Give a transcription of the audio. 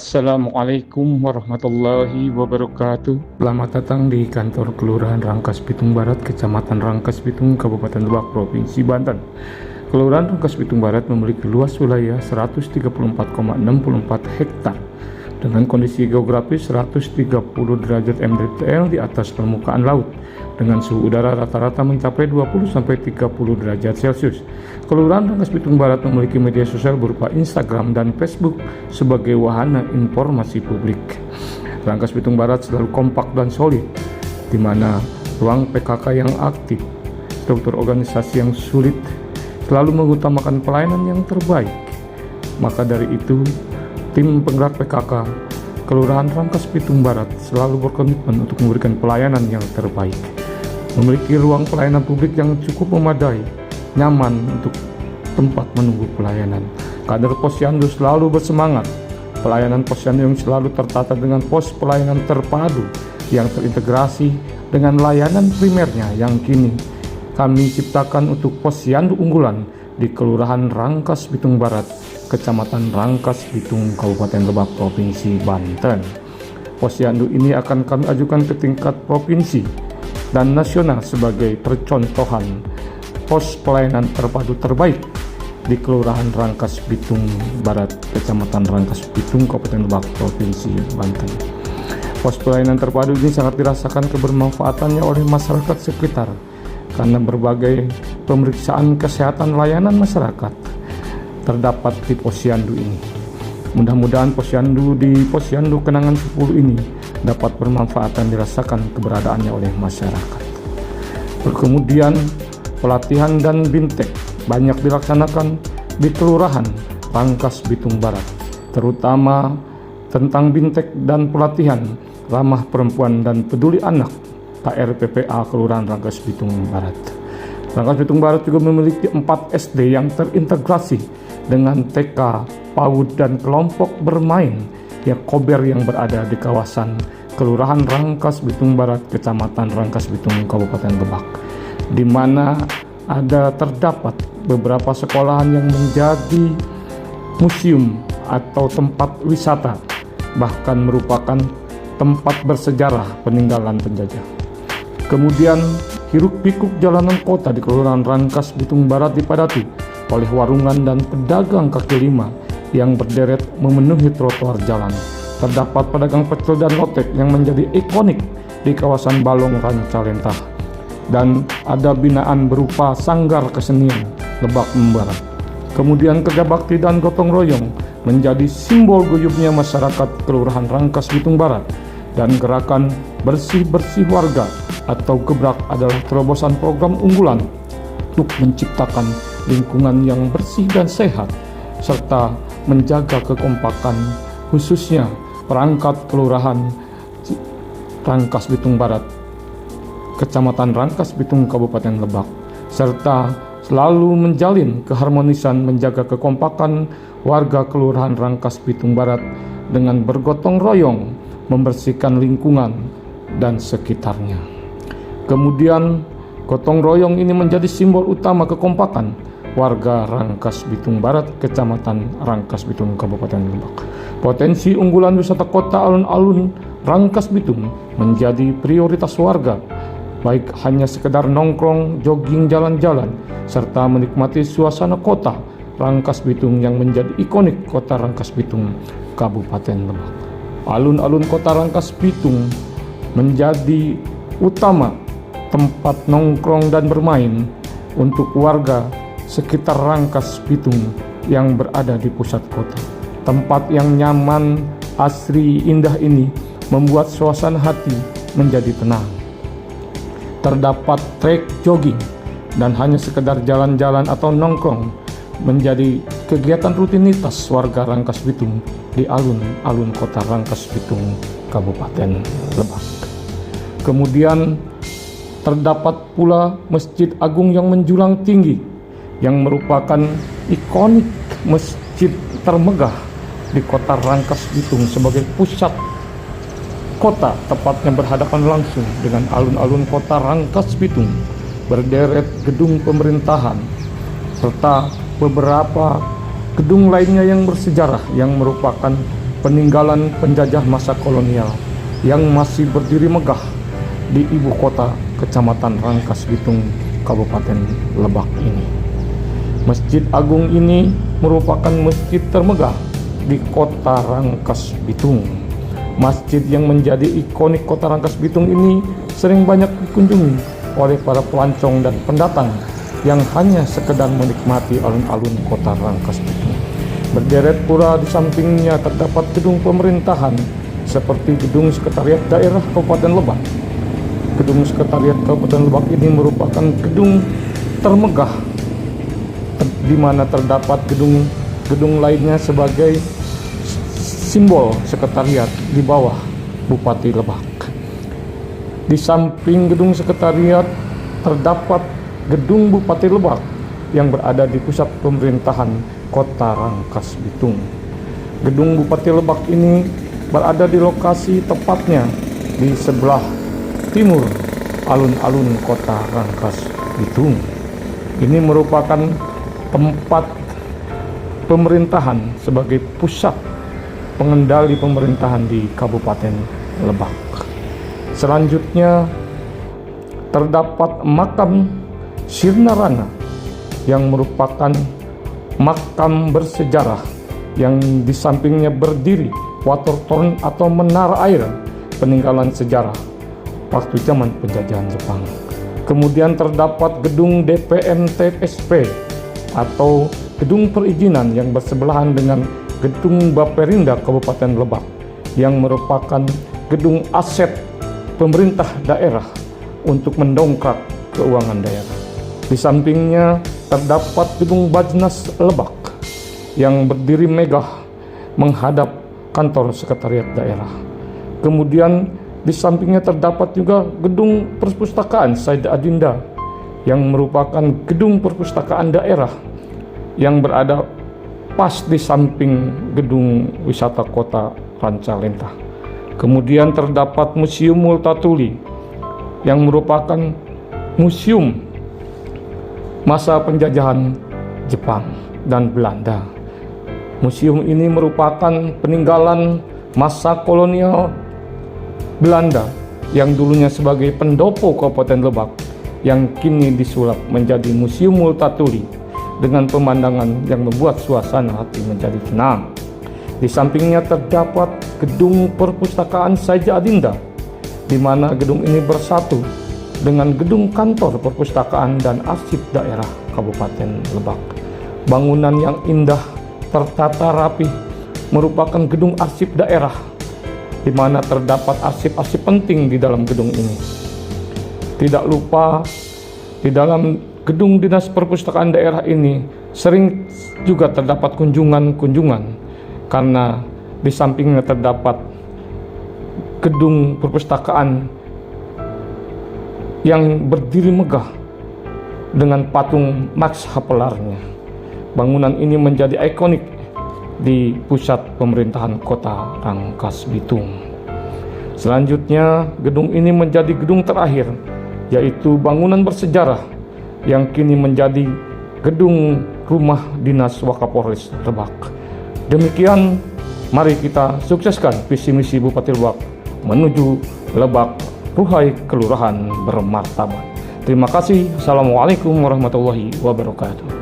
Assalamualaikum warahmatullahi wabarakatuh. Selamat datang di kantor Kelurahan Rangkas Bitung Barat, Kecamatan Rangkas Bitung, Kabupaten Lebak, Provinsi Banten. Kelurahan Rangkas Bitung Barat memiliki luas wilayah 134,64 hektar dengan kondisi geografis 130 derajat mdtl di atas permukaan laut dengan suhu udara rata-rata mencapai 20-30 derajat Celcius. Kelurahan Rangkas Bitung Barat memiliki media sosial berupa Instagram dan Facebook sebagai wahana informasi publik. Rangkas Bitung Barat selalu kompak dan solid, di mana ruang PKK yang aktif, struktur organisasi yang sulit, selalu mengutamakan pelayanan yang terbaik. Maka dari itu, tim penggerak PKK Kelurahan Rangkas Bitung Barat selalu berkomitmen untuk memberikan pelayanan yang terbaik. Memiliki ruang pelayanan publik yang cukup memadai, nyaman untuk tempat menunggu pelayanan. Kader Posyandu selalu bersemangat. Pelayanan Posyandu yang selalu tertata dengan pos pelayanan terpadu yang terintegrasi dengan layanan primernya yang kini kami ciptakan untuk Posyandu unggulan di Kelurahan Rangkas Bitung Barat, Kecamatan Rangkas Bitung, Kabupaten Lebak, Provinsi Banten. Posyandu ini akan kami ajukan ke tingkat provinsi dan nasional sebagai percontohan pos pelayanan terpadu terbaik di Kelurahan Rangkas Bitung Barat, Kecamatan Rangkas Bitung, Kabupaten Lebak, Provinsi Banten. Pos pelayanan terpadu ini sangat dirasakan kebermanfaatannya oleh masyarakat sekitar karena berbagai pemeriksaan kesehatan layanan masyarakat terdapat di Posyandu ini. Mudah-mudahan Posyandu di Posyandu Kenangan 10 ini dapat bermanfaat dan dirasakan keberadaannya oleh masyarakat. Kemudian pelatihan dan bintek banyak dilaksanakan di Kelurahan Rangkas Bitung Barat, terutama tentang bintek dan pelatihan ramah perempuan dan peduli anak KRPPA Kelurahan Rangkas Bitung Barat. Rangkas Bitung Barat juga memiliki 4 SD yang terintegrasi dengan TK, PAUD, dan kelompok bermain kober yang berada di kawasan Kelurahan Rangkas Bitung Barat, Kecamatan Rangkas Bitung, Kabupaten Lebak, di mana terdapat beberapa sekolahan yang menjadi museum atau tempat wisata, bahkan merupakan tempat bersejarah peninggalan penjajah. Kemudian hiruk-pikuk jalanan kota di Kelurahan Rangkas Bitung Barat dipadati oleh warungan dan pedagang kaki lima yang berderet memenuhi trotoar jalan. Terdapat pedagang pecel dan lotek yang menjadi ikonik di kawasan Balong Rancalentah, dan ada binaan berupa Sanggar Kesenian Lebak Barat. Kemudian kerja bakti dan gotong royong menjadi simbol guyupnya masyarakat Kelurahan Rangkas Bitung Barat, dan gerakan bersih-bersih warga atau gebrak adalah terobosan program unggulan untuk menciptakan lingkungan yang bersih dan sehat serta menjaga kekompakan, khususnya perangkat Kelurahan Rangkas Bitung Barat, Kecamatan Rangkas Bitung, Kabupaten Lebak, serta selalu menjalin keharmonisan menjaga kekompakan warga Kelurahan Rangkas Bitung Barat dengan bergotong royong membersihkan lingkungan dan sekitarnya. Kemudian gotong royong ini menjadi simbol utama kekompakan warga Rangkas Bitung Barat, Kecamatan Rangkas Bitung, Kabupaten Lebak. Potensi unggulan wisata kota alun-alun Rangkas Bitung menjadi prioritas warga, baik hanya sekedar nongkrong, jogging, jalan-jalan, serta menikmati suasana kota Rangkas Bitung yang menjadi ikonik kota Rangkas Bitung, Kabupaten Lebak. Alun-alun kota Rangkas Bitung menjadi utama tempat nongkrong dan bermain untuk warga sekitar Rangkas Bitung yang berada di pusat kota. Tempat yang nyaman, asri, indah ini membuat suasana hati menjadi tenang. Terdapat trek jogging dan hanya sekedar jalan-jalan atau nongkrong menjadi kegiatan rutinitas warga Rangkas Bitung di alun-alun kota Rangkas Bitung, Kabupaten Lebak. Kemudian terdapat pula Masjid Agung yang menjulang tinggi, yang merupakan ikonik masjid termegah di kota Rangkas Bitung sebagai pusat kota, tepatnya berhadapan langsung dengan alun-alun kota Rangkas Bitung, berderet gedung pemerintahan, serta beberapa gedung lainnya yang bersejarah yang merupakan peninggalan penjajah masa kolonial yang masih berdiri megah di ibu kota Kecamatan Rangkas Bitung, Kabupaten Lebak ini. Masjid Agung ini merupakan masjid termegah di kota Rangkas Bitung. Masjid yang menjadi ikonik kota Rangkas Bitung ini sering banyak dikunjungi oleh para pelancong dan pendatang yang hanya sekedar menikmati alun-alun kota Rangkas Bitung. Berderet pula di sampingnya terdapat gedung pemerintahan seperti Gedung Sekretariat Daerah Kabupaten Lebak. Gedung Sekretariat Kabupaten Lebak ini merupakan gedung termegah di mana terdapat gedung lainnya sebagai simbol sekretariat di bawah Bupati Lebak. Di samping gedung sekretariat terdapat gedung Bupati Lebak yang berada di pusat pemerintahan kota Rangkas Bitung. Gedung Bupati Lebak ini berada di lokasi tepatnya di sebelah timur alun-alun kota Rangkas Bitung. Ini merupakan tempat pemerintahan sebagai pusat pengendali pemerintahan di Kabupaten Lebak. Selanjutnya terdapat makam Sirnarana yang merupakan makam bersejarah yang di sampingnya berdiri Watertoren atau menara air peninggalan sejarah waktu zaman penjajahan Jepang. Kemudian terdapat gedung DPM TSP atau gedung perizinan yang bersebelahan dengan gedung Baperinda Kabupaten Lebak yang merupakan gedung aset pemerintah daerah untuk mendongkrak keuangan daerah. Di sampingnya terdapat gedung Bajnas Lebak yang berdiri megah menghadap kantor sekretariat daerah. Kemudian di sampingnya terdapat juga gedung perpustakaan Said Adinda yang merupakan gedung perpustakaan daerah yang berada pas di samping gedung wisata kota Rancalentah. Kemudian terdapat Museum Multatuli yang merupakan museum masa penjajahan Jepang dan Belanda. Museum ini merupakan peninggalan masa kolonial Belanda yang dulunya sebagai pendopo Kabupaten Lebak yang kini disulap menjadi Museum Multatuli dengan pemandangan yang membuat suasana hati menjadi tenang. Di sampingnya terdapat gedung perpustakaan Said Adinda, di mana gedung ini bersatu dengan gedung kantor perpustakaan dan arsip daerah Kabupaten Lebak. Bangunan yang indah tertata rapi merupakan gedung arsip daerah, di mana terdapat arsip-arsip penting di dalam gedung ini. Tidak lupa di dalam gedung dinas perpustakaan daerah ini sering juga terdapat kunjungan-kunjungan karena di sampingnya terdapat gedung perpustakaan yang berdiri megah dengan patung Max Havelaarnya. Bangunan ini menjadi ikonik di pusat pemerintahan kota Rangkas Bitung. Selanjutnya, gedung ini menjadi gedung terakhir, yaitu bangunan bersejarah yang kini menjadi gedung rumah dinas Wakapolres Lebak. Demikian, mari kita sukseskan visi misi Bupati Lebak menuju Lebak Ruhai Kelurahan Bermartabat. Terima kasih. Assalamualaikum warahmatullahi wabarakatuh.